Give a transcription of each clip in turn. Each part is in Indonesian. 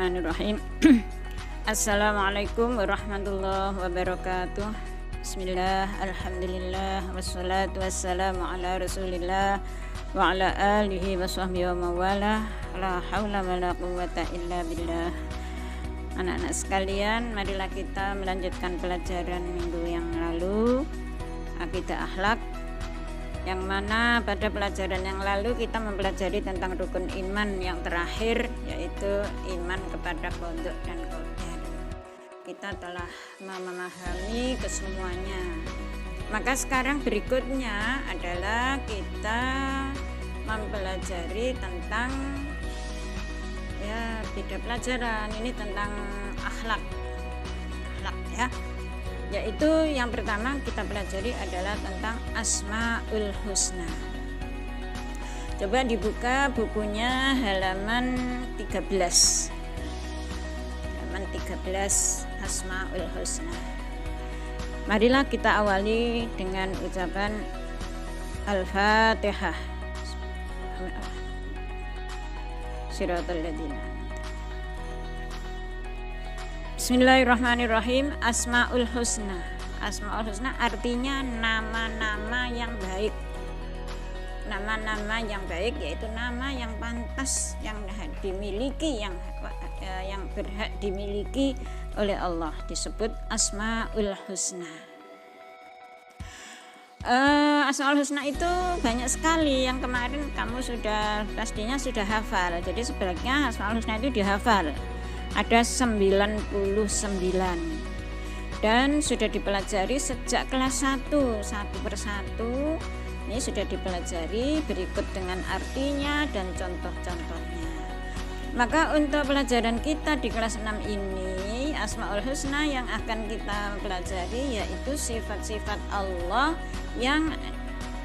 Bismillahirrahmanirrahim. Assalamualaikum warahmatullahi wabarakatuh. Bismillah, alhamdulillah, wassalatu wassalamu ala rasulillah wa ala alihi wa sahbihi wa mawala. La hawla wa la quwwata illa billah. Anak-anak sekalian, marilah kita melanjutkan pelajaran minggu yang lalu, akidah akhlak, yang mana pada pelajaran yang lalu kita mempelajari tentang rukun iman yang terakhir, yaitu iman kepada qada dan qadar. Kita telah memahami kesemuanya. Maka sekarang berikutnya adalah kita mempelajari tentang beda pelajaran ini tentang akhlak ya. Yaitu yang pertama kita pelajari adalah tentang Asmaul Husna. Coba dibuka bukunya halaman 13. Halaman 13 Asmaul Husna. Marilah kita awali dengan ucapan Al-Fatihah. Shiratal ladzina. Bismillahirrahmanirrahim. Asmaul Husna. Asmaul Husna artinya nama-nama yang baik. Nama-nama yang baik yaitu nama yang pantas, yang dimiliki, yang berhak dimiliki oleh Allah, disebut Asmaul Husna. Asmaul Husna itu banyak sekali, yang kemarin kamu pastinya sudah hafal. Jadi sebaiknya Asmaul Husna itu dihafal. Ada 99 dan sudah dipelajari sejak kelas 1 satu persatu. Ini sudah dipelajari berikut dengan artinya dan contoh-contohnya. Maka untuk pelajaran kita di kelas 6 ini, Asmaul Husna yang akan kita pelajari yaitu sifat-sifat Allah yang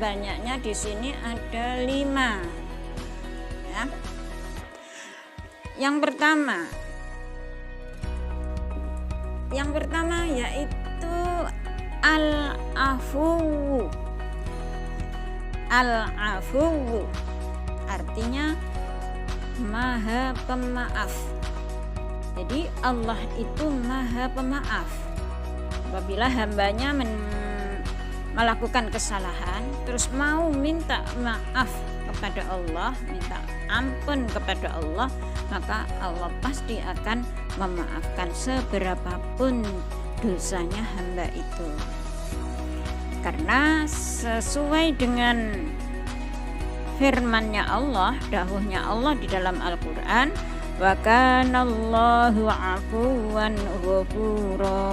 banyaknya di sini ada 5 ya. Yang pertama yaitu Al-Afuwu. Al-Afuwu artinya Maha Pemaaf. Jadi Allah itu Maha Pemaaf. Apabila hambanya melakukan kesalahan terus mau minta maaf kepada Allah, minta ampun kepada Allah, maka Allah pasti akan memaafkan seberapapun dosanya hamba itu. Karena sesuai dengan firman-Nya Allah, dawuhnya Allah di dalam Al-Qur'an, wa kanallahu afuwan ghafura.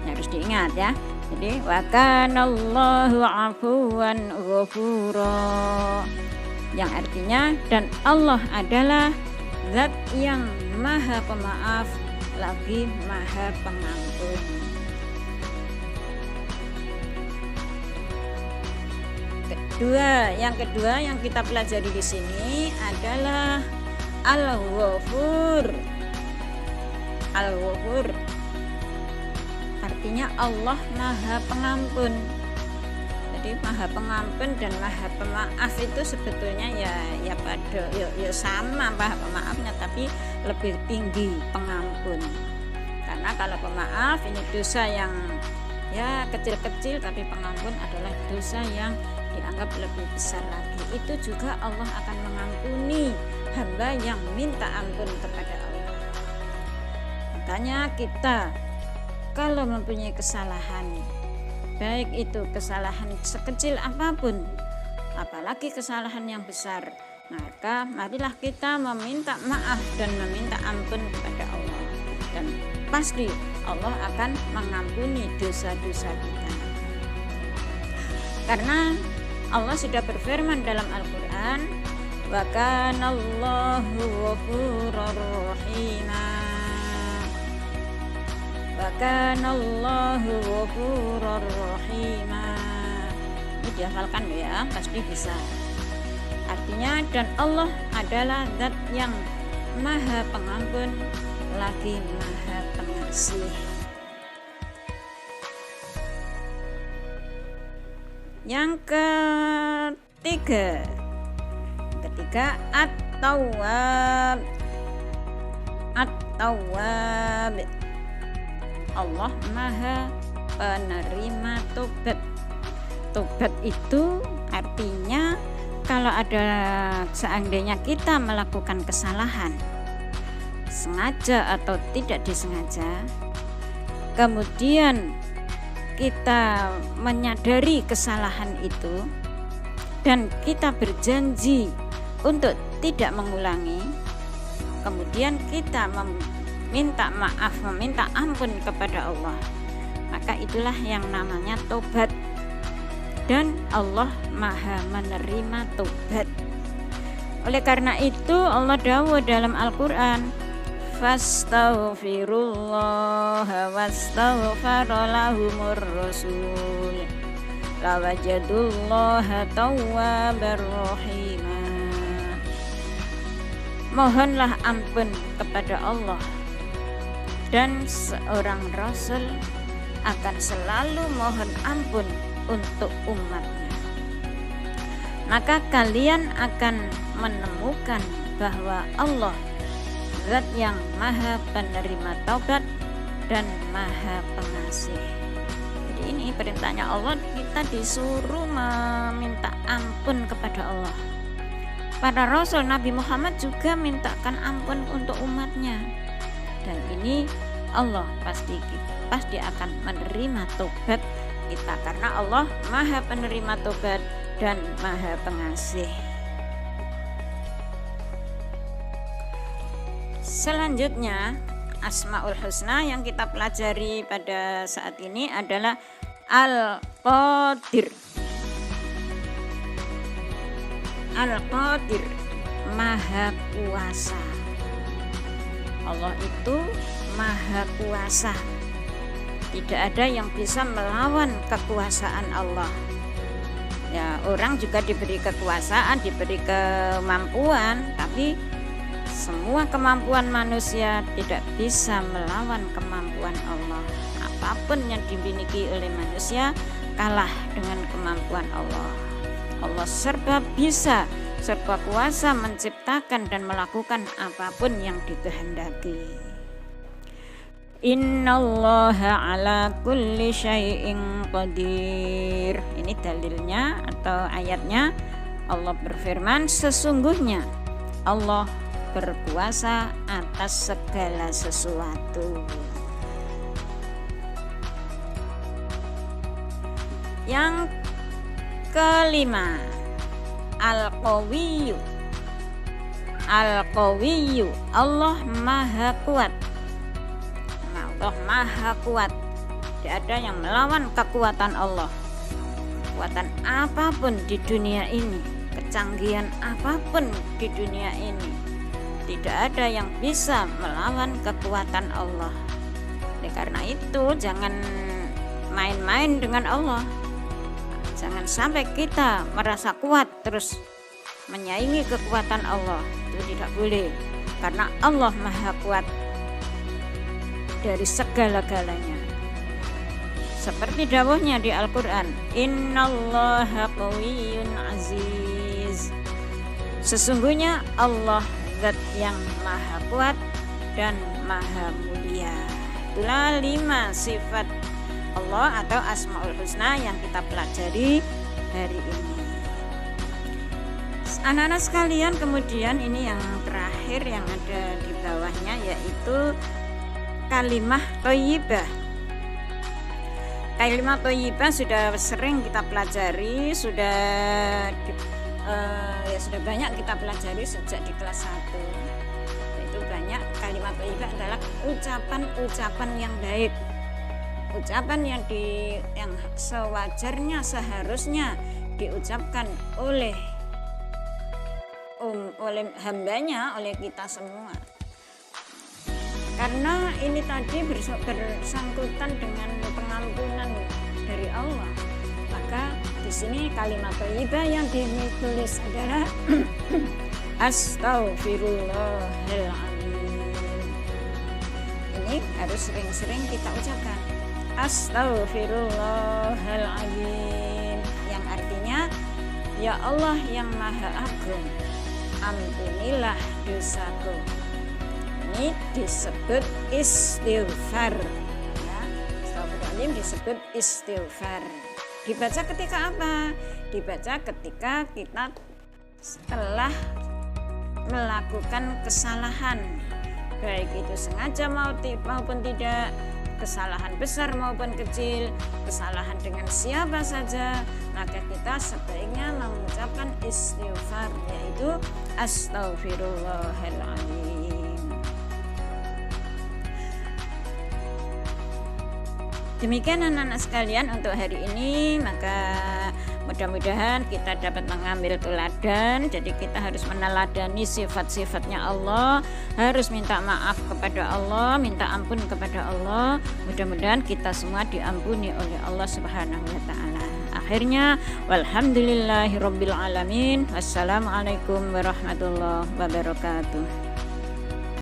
Harus diingat ya. Jadi wa kanallahu afuwan ghafura, yang artinya dan Allah adalah zat yang maha pemaaf lagi maha pengampun. Yang kedua yang kita pelajari di sini adalah Al-Ghafur. Al-Ghafur artinya Allah maha pengampun. Jadi maha pengampun dan maha pemaaf itu sebetulnya ya sama maha pemaafnya, tapi lebih tinggi pengampun. Karena kalau pemaaf ini dosa yang kecil-kecil, tapi pengampun adalah dosa yang dianggap lebih besar lagi. Itu juga Allah akan mengampuni hamba yang minta ampun kepada Allah. Makanya kita kalau mempunyai kesalahan, baik itu kesalahan sekecil apapun, apalagi kesalahan yang besar, maka marilah kita meminta maaf dan meminta ampun kepada Allah. Dan pasti Allah akan mengampuni dosa-dosa kita. Karena Allah sudah berfirman dalam Al-Qur'an, wa kanallahu ghafurur rahima. Wa kanallahu ghafurur rahima. Ini dihafalkan ya, pasti bisa. Artinya dan Allah adalah zat yang maha pengampun lagi maha pengasih. Yang ketiga At-Tawwab. At-Tawwab. Allah Maha penerima tobat. Tobat itu artinya kalau ada seandainya kita melakukan kesalahan, sengaja atau tidak disengaja, kemudian kita menyadari kesalahan itu dan kita berjanji untuk tidak mengulangi, kemudian kita meminta maaf, meminta ampun kepada Allah, maka itulah yang namanya tobat. Dan Allah Maha menerima tobat. Oleh karena itu Allah dawuh dalam Al-Qur'an, fastaghfirullah wastaghfara lahumur rasul lawajadullaha tawwabar rahima. Mohonlah ampun kepada Allah, dan seorang rasul akan selalu mohon ampun untuk umatnya. Maka kalian akan menemukan bahwa Allah Zat yang Maha penerima taubat dan Maha pengasih. Jadi ini perintahnya Allah, kita disuruh meminta ampun kepada Allah. Para Rasul Nabi Muhammad juga mintakan ampun untuk umatnya. Dan ini Allah pasti akan menerima taubat kita, karena Allah Maha penerima tobat dan Maha pengasih. Selanjutnya Asmaul Husna yang kita pelajari pada saat ini adalah Al-Qadir. Al-Qadir, Maha Kuasa. Allah itu Maha Kuasa. Tidak ada yang bisa melawan kekuasaan Allah. Ya, orang juga diberi kekuasaan, diberi kemampuan, tapi semua kemampuan manusia tidak bisa melawan kemampuan Allah. Apapun yang dimiliki oleh manusia kalah dengan kemampuan Allah. Allah serba bisa, serba kuasa menciptakan dan melakukan apapun yang dikehendaki. Innallaha ala kulli syai'in qadir. Ini dalilnya atau ayatnya. Allah berfirman, sesungguhnya Allah berkuasa atas segala sesuatu. Yang kelima, Al-Qawiyyu. Al-Qawiyyu, Allah Maha Kuat. Allah Maha Kuat. Tidak ada yang melawan kekuatan Allah. Kekuatan apapun di dunia ini, kecanggihan apapun di dunia ini, tidak ada yang bisa melawan kekuatan Allah. Oleh karena itu jangan main-main dengan Allah. Jangan sampai kita merasa kuat terus menyaingi kekuatan Allah. Itu tidak boleh, karena Allah Maha Kuat dari segala-galanya. Seperti dawuhnya di Al-Qur'an, innallaha qawiyyun aziz. Sesungguhnya Allah Zat yang Maha Kuat dan Maha Mulia. Itulah 5 sifat Allah atau Asmaul Husna yang kita pelajari hari ini. Anak-anak sekalian, kemudian ini yang terakhir yang ada di bawahnya, yaitu kalimah thayyibah. Kalimah thayyibah sudah sering kita pelajari, sudah banyak kita pelajari sejak di kelas 1. Itu banyak. Kalimat thayyibah adalah ucapan-ucapan yang baik. Ucapan yang sewajarnya, seharusnya diucapkan oleh hambanya, oleh kita semua. Karena ini tadi bersangkutan dengan pengampunan dari Allah, maka di sini kalimat thayyibah yang ditulis adalah Astaghfirullahaladzim. Ini harus sering-sering kita ucapkan Astaghfirullahaladzim, yang artinya ya Allah yang Maha Agung, ampunilah dosaku. ini disebut istighfar ya. Astagfirullahaladzim disebut istighfar. Dibaca ketika apa? Dibaca ketika kita setelah melakukan kesalahan, baik itu sengaja maupun tidak, kesalahan besar maupun kecil, kesalahan dengan siapa saja, maka kita sebaiknya mengucapkan istighfar, yaitu astaghfirullahaladzim. Demikian anak-anak sekalian untuk hari ini, maka mudah-mudahan kita dapat mengambil teladan. Jadi kita harus meneladani sifat-sifatnya Allah, harus minta maaf kepada Allah, minta ampun kepada Allah. Mudah-mudahan kita semua diampuni oleh Allah Subhanahu wa taala. Akhirnya walhamdulillahirabbil alamin. Wassalamualaikum warahmatullahi wabarakatuh.